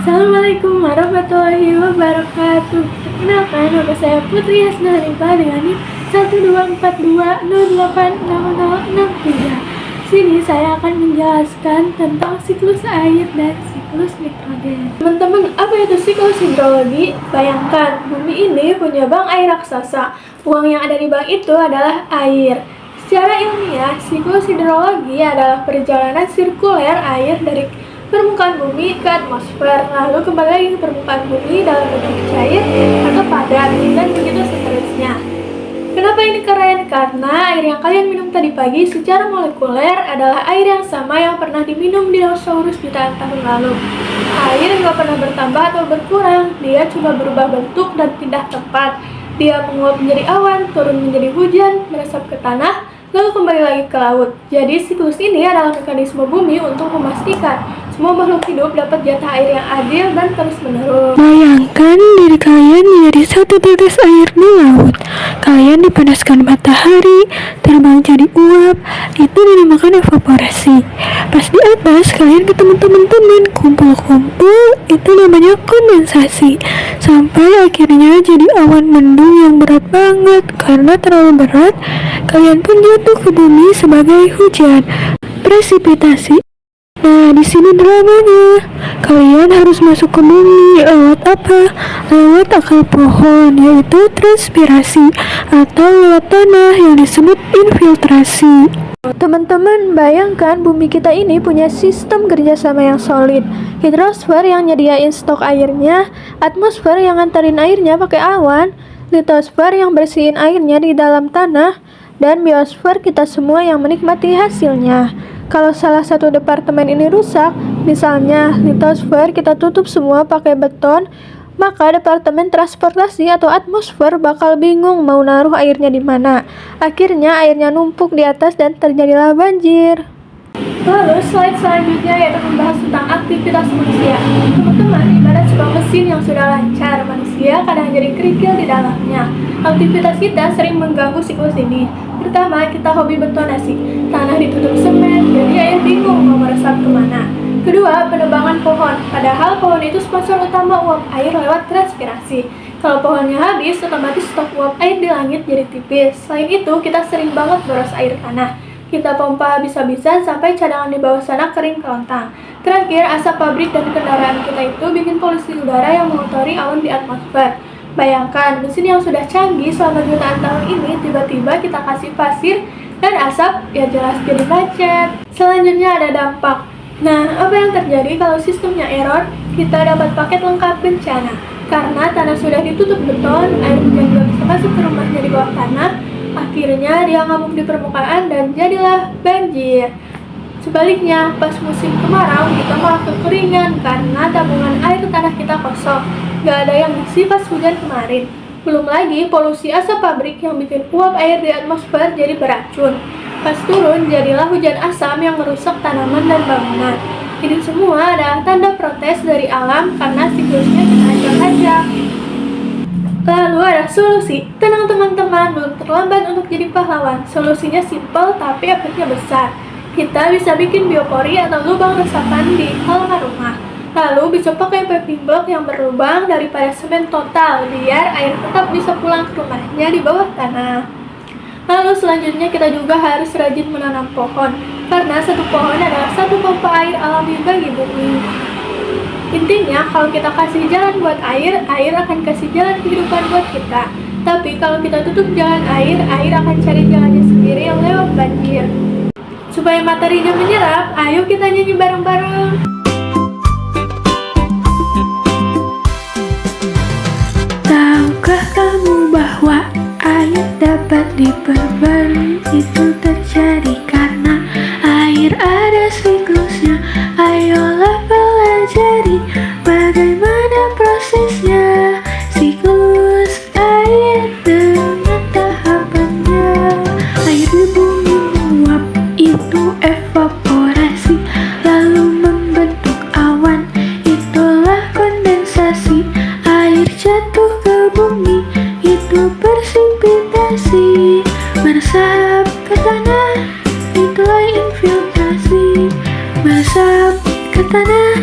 Assalamualaikum warahmatullahi wabarakatuh. Perkenalkan, nama saya Putri Hasnarifa dengan NIM 12420860063. Sini saya akan menjelaskan tentang siklus air dan siklus nitrogen. Teman-teman, apa itu siklus hidrologi? Bayangkan, bumi ini punya bank air raksasa. Uang yang ada di bank itu adalah air. Secara ilmiah, siklus hidrologi adalah perjalanan sirkuler air dari permukaan bumi ke atmosfer, lalu kembali lagi ke permukaan bumi dalam bentuk cair atau padat, dan begitu seterusnya. Kenapa ini keren? Karena air yang kalian minum tadi pagi secara molekuler adalah air yang sama yang pernah diminum dinosaurus jutaan tahun lalu. Air nggak pernah bertambah atau berkurang, dia cuma berubah bentuk dan pindah tempat. Dia menguap menjadi awan, turun menjadi hujan, meresap ke tanah, lalu kembali lagi ke laut. Jadi siklus ini adalah mekanisme bumi untuk memastikan semua makhluk hidup dapat jatah air yang adil dan terus-menerus. Bayangkan diri kalian menjadi satu tetes air di laut. Kalian dipanaskan matahari, terbang jadi uap, itu dinamakan evaporasi. Pas di atas, kalian ketemu teman-teman, kumpul-kumpul, itu namanya kondensasi. Sampai akhirnya jadi awan mendung yang berat banget. Karena terlalu berat, kalian pun jatuh ke bumi sebagai hujan. Presipitasi. Nah, di sini dramanya. Kalian harus masuk ke bumi lewat apa? Lewat akar pohon, yaitu transpirasi, atau lewat tanah yang disebut infiltrasi. Teman-teman, bayangkan bumi kita ini punya sistem kerjasama yang solid. Hidrosfer yang nyediain stok airnya, atmosfer yang nganterin airnya pakai awan, litosfer yang bersihin airnya di dalam tanah, dan biosfer kita semua yang menikmati hasilnya. Kalau salah satu departemen ini rusak, misalnya litosfer kita tutup semua pakai beton, maka departemen transportasi atau atmosfer bakal bingung mau naruh airnya di mana. Akhirnya airnya numpuk di atas dan terjadilah banjir. Lalu slide selanjutnya yaitu membahas tentang aktivitas manusia. Teman-teman, ibarat sebuah mesin yang sudah lancar, manusia kadang jadi kerikil di dalamnya. Aktivitas kita sering mengganggu siklus ini. Pertama, kita hobi betonasi. Tanah ditutup semen, jadi air bingung mau meresap kemana. Kedua, penebangan pohon. Padahal pohon itu sponsor utama uap air lewat transpirasi. Kalau pohonnya habis, otomatis stok uap air di langit jadi tipis. Selain itu, kita sering banget boros air tanah. Kita pompa habis-habisan sampai cadangan di bawah sana kering kerontang. Terakhir, asap pabrik dan kendaraan kita itu bikin polusi udara yang mengotori awan di atmosfer. Bayangkan, mesin yang sudah canggih selama jutaan tahun ini tiba-tiba kita kasih pasir dan asap, ya jelas jadi macet. Selanjutnya ada dampak. Nah, apa yang terjadi kalau sistemnya error? Kita dapat paket lengkap bencana. Karena tanah sudah ditutup beton, air hujan belum bisa masuk ke rumahnya di bawah tanah, akhirnya dia ngamuk di permukaan dan jadilah banjir. Sebaliknya, pas musim kemarau kita malah kekeringan karena tabungan air tanah kita kosong. Gak ada yang isi pas hujan kemarin. Belum lagi polusi asap pabrik yang bikin uap air di atmosfer jadi beracun. Pas turun, jadilah hujan asam yang merusak tanaman dan bangunan. Ini semua adalah tanda protes dari alam karena siklusnya kita ajak-ajak. Lalu ada solusi. Tenang teman-teman, belum terlambat untuk jadi pahlawan. Solusinya simpel tapi efeknya besar. Kita bisa bikin biopori atau lubang resapan di halaman rumah. Lalu bisa pakai paving block yang berlubang daripada semen total biar air tetap bisa pulang ke rumahnya di bawah tanah. Lalu selanjutnya kita juga harus rajin menanam pohon. Karena satu pohon adalah satu pompa air alami bagi bumi. Intinya, kalau kita kasih jalan buat air, air akan kasih jalan kehidupan buat kita. Tapi kalau kita tutup jalan air, air akan cari jalannya sendiri yang lewat banjir. Supaya materinya menyerap, ayo kita nyanyi bareng-bareng. Tahukah kamu bahwa air dapat diperbarui? Itu terjadi karena air ada siklusnya. Ayolah pelajari bagaimana prosesnya. Siklus air dengan tahapannya. Air di bumi menguap, itu evaporasi, lalu membentuk awan, itulah kondensasi. Air jatuh ke bumi, itu presipitasi. Meresap ke tanah, itulah infiltrasi. Meresap ke tanah,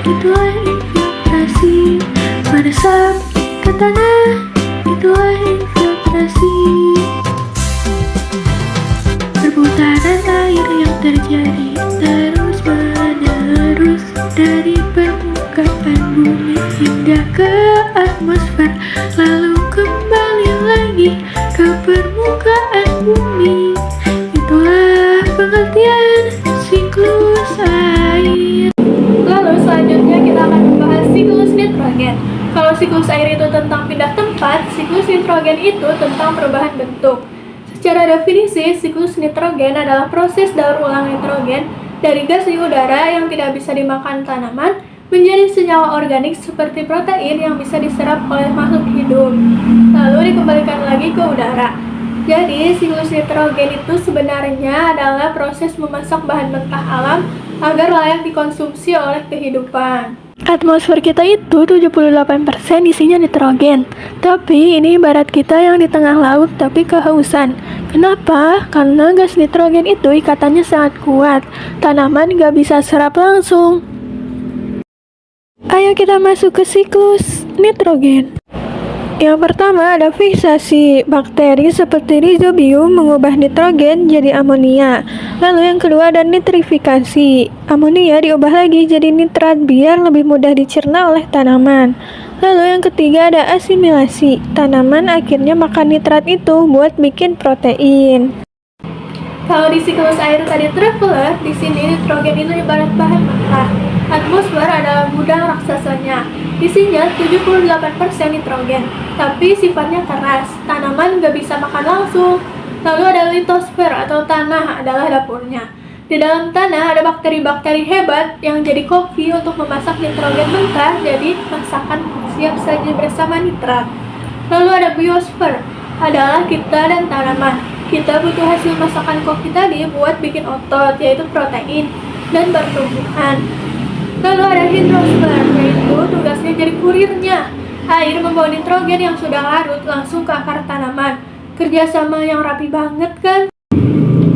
itulah infiltrasi. evaporasi, meresap ke tanah, itulah infiltrasi. Perputaran air yang terjadi terus menerus dari permukaan bumi hingga ke atmosfer, lalu kembali lagi ke permukaan bumi. Itulah pengertian siklus air. Lalu selanjutnya kita akan membahas siklus nitrogen. Kalau siklus air itu tentang pindah tempat, siklus nitrogen itu tentang perubahan bentuk. Secara definisi, siklus nitrogen adalah proses daur ulang nitrogen dari gas di udara yang tidak bisa dimakan tanaman menjadi senyawa organik seperti protein yang bisa diserap oleh makhluk hidup, lalu dikembalikan lagi ke udara. Jadi, siklus nitrogen itu sebenarnya adalah proses memasak bahan mentah alam agar layak dikonsumsi oleh kehidupan. Atmosfer kita itu 78% isinya nitrogen. Tapi ini ibarat kita yang di tengah laut tapi kehausan. Kenapa? Karena gas nitrogen itu ikatannya sangat kuat. Tanaman gak bisa serap langsung. Ayo kita masuk ke siklus nitrogen. Yang pertama ada fiksasi. Bakteri seperti Rhizobium mengubah nitrogen jadi amonia. Lalu yang kedua ada nitrifikasi. Amonia diubah lagi jadi nitrat biar lebih mudah dicerna oleh tanaman. Lalu yang ketiga ada asimilasi. Tanaman akhirnya makan nitrat itu buat bikin protein. Kalau di siklus air tadi traveler, di sini nitrogen itu ibarat bahan mentah. Atmosfer adalah gudang raksasanya. Isinya 78% nitrogen, tapi sifatnya keras. Tanaman nggak bisa makan langsung. Lalu ada litosfer atau tanah adalah dapurnya. Di dalam tanah ada bakteri-bakteri hebat yang jadi koki untuk memasak nitrogen mentah jadi masakan siap saji bersama nitrat. Lalu ada biosfer, adalah kita dan tanaman. Kita butuh hasil masakan koki tadi buat bikin otot, yaitu protein dan pertumbuhan. Lalu ada hidrosfer, yaitu tugasnya jadi kurirnya. Air membawa nitrogen yang sudah larut langsung ke akar tanaman. Kerjasama yang rapi banget kan?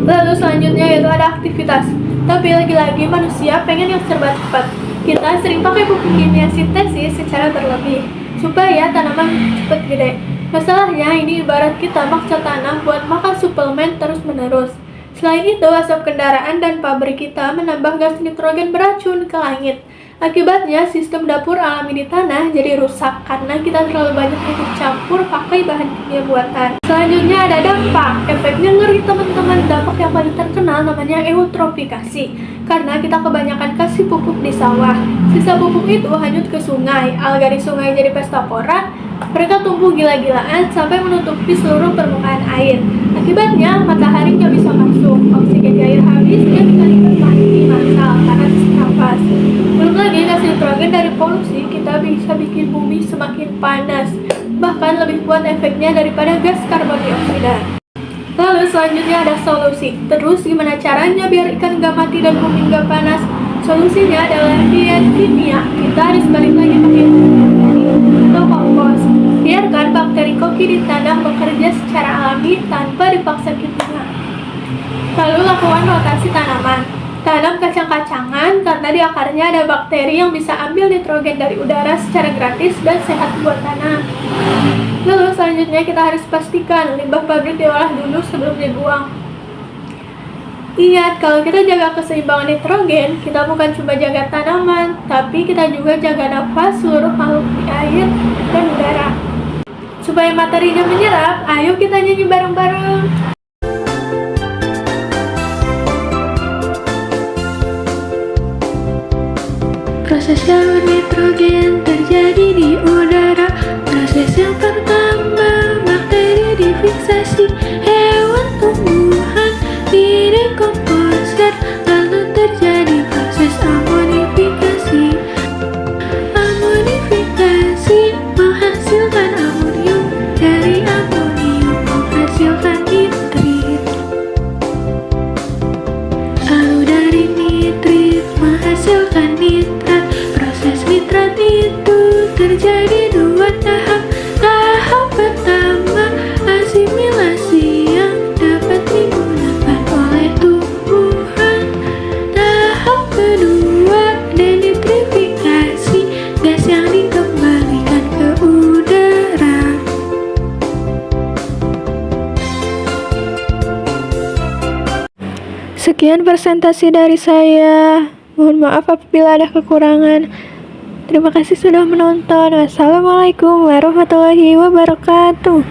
Lalu selanjutnya yaitu ada aktivitas. Tapi lagi-lagi manusia pengen yang serba cepat. Kita sering pakai pupuk kimia sintesis secara berlebih supaya tanaman cepat gede. Masalahnya ini ibarat kita maksa tanah buat makan suplemen terus-menerus. Selain itu, asap kendaraan dan pabrik kita menambah gas nitrogen beracun ke langit. Akibatnya, sistem dapur alami di tanah jadi rusak karena kita terlalu banyak ikut campur pakai bahan kimia buatan. Selanjutnya ada dampak. Efeknya ngeri teman-teman. Dampak yang paling terkenal namanya eutrofikasi. Karena kita kebanyakan kasih pupuk di sawah. Sisa pupuk itu hanyut ke sungai. Alga di sungai jadi pesta pora. Mereka tumbuh gila-gilaan sampai menutupi seluruh permukaan air. Akibatnya, matahari nggak bisa masuk. Oksigen di air habis dan ikan-ikan mati massal karena sesak nafas. Belum lagi gas nitrogen dari polusi, kita bisa bikin bumi semakin panas. Bahkan lebih kuat efeknya daripada gas karbon dioksida. Lalu selanjutnya ada solusi. Terus gimana caranya biar ikan nggak mati dan bumi nggak panas? Solusinya adalah diet kimia. Kita harus balik lagi pakai atau kompos. Biarkan bakteri koki di tanah bekerja secara alami tanpa dipaksa kimia. Lalu lakukan rotasi tanaman. Tanam kacang-kacangan karena di akarnya ada bakteri yang bisa ambil nitrogen dari udara secara gratis dan sehat buat tanah. Lalu selanjutnya kita harus pastikan limbah pabrik diolah dulu sebelum dibuang. Ingat, kalau kita jaga keseimbangan nitrogen, kita bukan cuma jaga tanaman, tapi kita juga jaga nafas seluruh makhluk di air dan udara. Supaya materinya menyerap, ayo kita nyanyi bareng-bareng. Proses daur nitrogen terjadi di udara. Proses yang pertama, bakteri difiksasi, hewan tumbuhan direkomposer, lalu terjadi proses amonifikasi. Amonifikasi menghasilkan amonium, dari amonium menghasilkan nitrit, lalu dari nitrit menghasilkan nitrat. Proses nitrat itu terjadi dua tahap. Tahap Sekian presentasi dari saya. Mohon maaf apabila ada kekurangan. Terima kasih sudah menonton. Wassalamualaikum warahmatullahi wabarakatuh.